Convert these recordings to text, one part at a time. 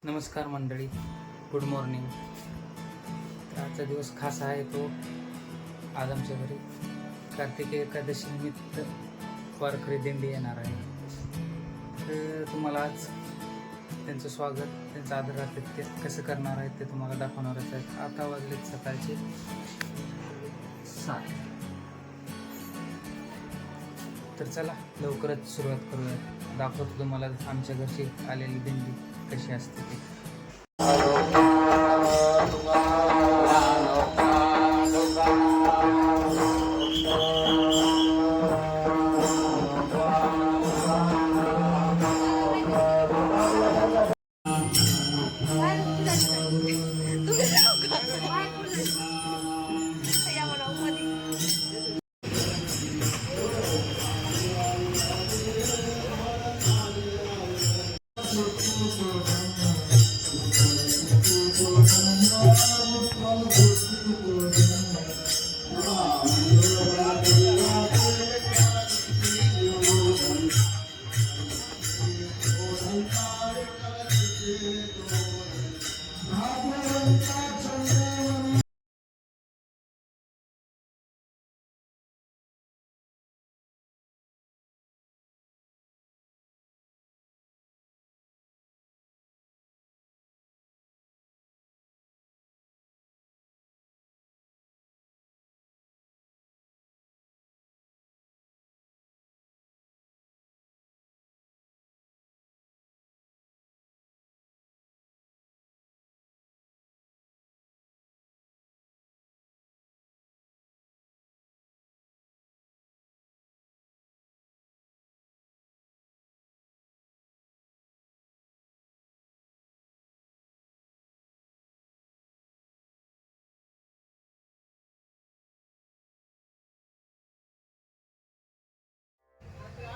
नमस्कार मंडळी, good morning. आजचा दिवस खास आहे. तो आज आमच्या घरी कार्तिकी एकादशी निमित्त वारकरी दिंडी येणार आहे. तर तुम्हाला आज त्यांचं स्वागत, त्यांचं आदरातिथ्य कसं करणार आहेत ते तुम्हाला दाखवणारच आहे. आता वाजलेत सकाळचे 7. तर चला लवकरच सुरुवात करूया. दाखवतो तुम्हाला आमच्या घरची आलेली दिंडी कशी असते ते.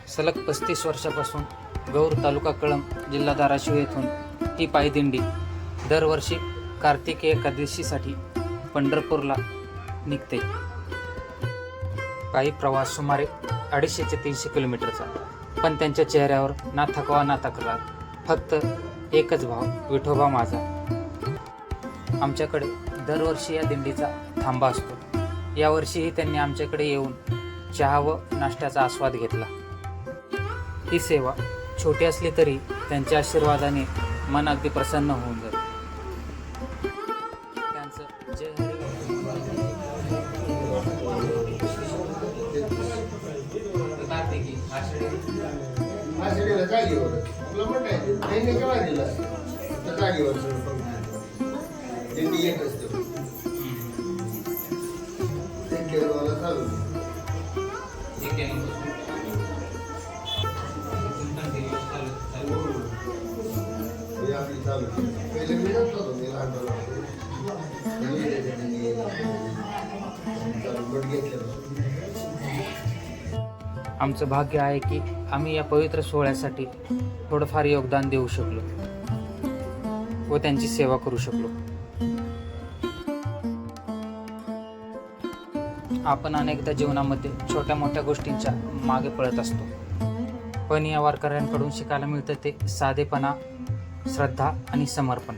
सलग 35 वर्षापासून गौर, तालुका कळंब, जिल्हा धाराशिव येथून ही पायदिंडी दरवर्षी कार्तिकी एकादशीसाठी पंढरपूरला निघते. पायी प्रवास सुमारे 250 ते 300 किलोमीटरचा, पण त्यांच्या चेहऱ्यावर ना थकवा ना तक्रार, फक्त एकच भाव, विठोबा माझा. आमच्याकडे दरवर्षी या दिंडीचा थांबा असतो. यावर्षीही त्यांनी आमच्याकडे येऊन चहा व नाश्त्याचा आस्वाद घेतला. ही सेवा छोटी असली तरी त्यांच्या आशीर्वादाने मन अगदी प्रसन्न होऊन जाते. त्यांचं जय हरी कार्तिकी आषाढीला जागेवर आपलं म्हण आहे त्यांनी केव्हा दिला तर जागेवर दिंडी येत असते. केरळला चालू चालू पहिले मी जात होतो. मी आमचं भाग्य आहे की आम्ही या पवित्र सोहळ्यासाठी थोडंफार योगदान देऊ शकलो व त्यांची सेवा करू शकलो. आपण अनेकदा जीवनामध्ये छोट्या मोठ्या गोष्टींच्या मागे पळत असतो, पण या वारकऱ्यांकडून शिकायला मिळतं ते साधेपणा, श्रद्धा आणि समर्पण.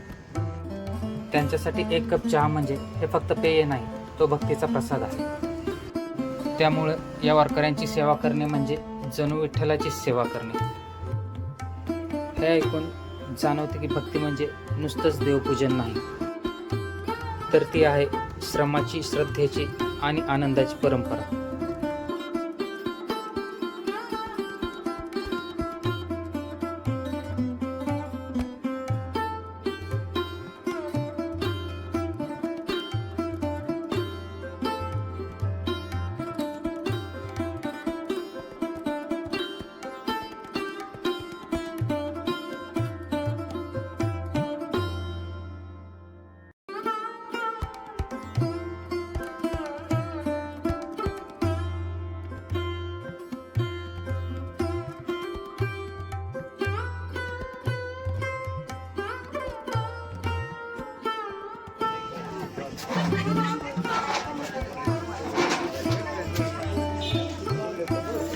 त्यांच्यासाठी एक कप चहा म्हणजे हे फक्त पेय नाही, तो भक्तीचा प्रसाद आहे. त्यामुळं या वारकऱ्यांची सेवा करणे म्हणजे जणू विठ्ठलाची सेवा करणे. हे ऐकून जाणवते की भक्ती म्हणजे नुसतंच देवपूजन नाही, तर ती आहे श्रमाची, श्रद्धेची आणि आनंदाची परंपरा.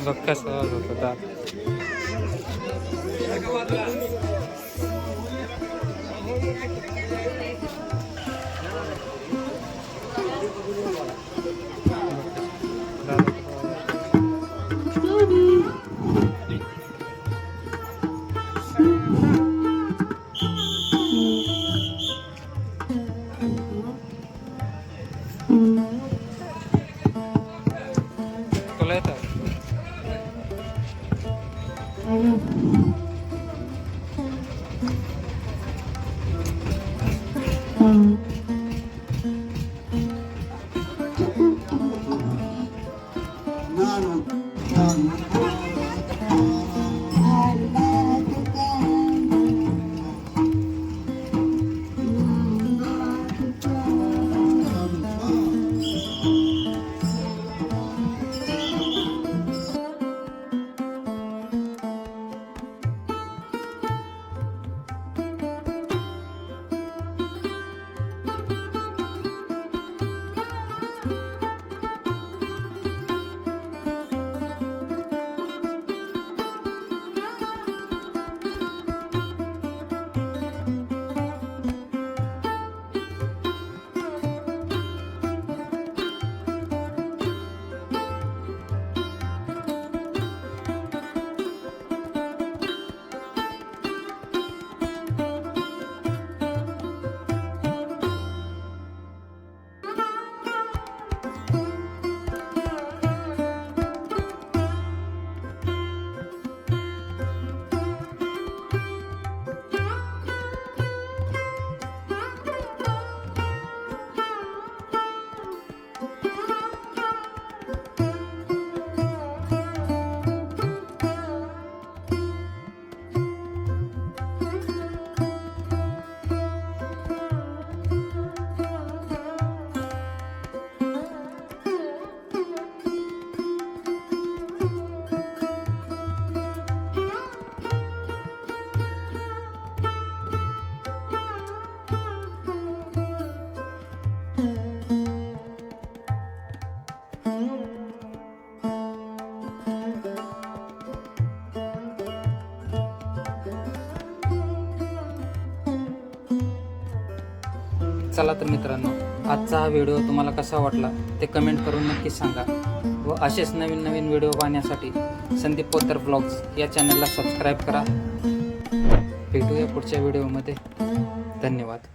बघ कसं होतं दात. तुला येतं? चला तर मित्रांनो, आजचा हा व्हिडिओ तुम्हाला कसा वाटला ते कमेंट करून नक्कीच सांगा व असेच नवीन नवीन व्हिडिओ पाहण्यासाठी संदीप पोतदार ब्लॉग्स या चॅनलला सबस्क्राईब करा. भेटूया पुढच्या व्हिडिओमध्ये. धन्यवाद.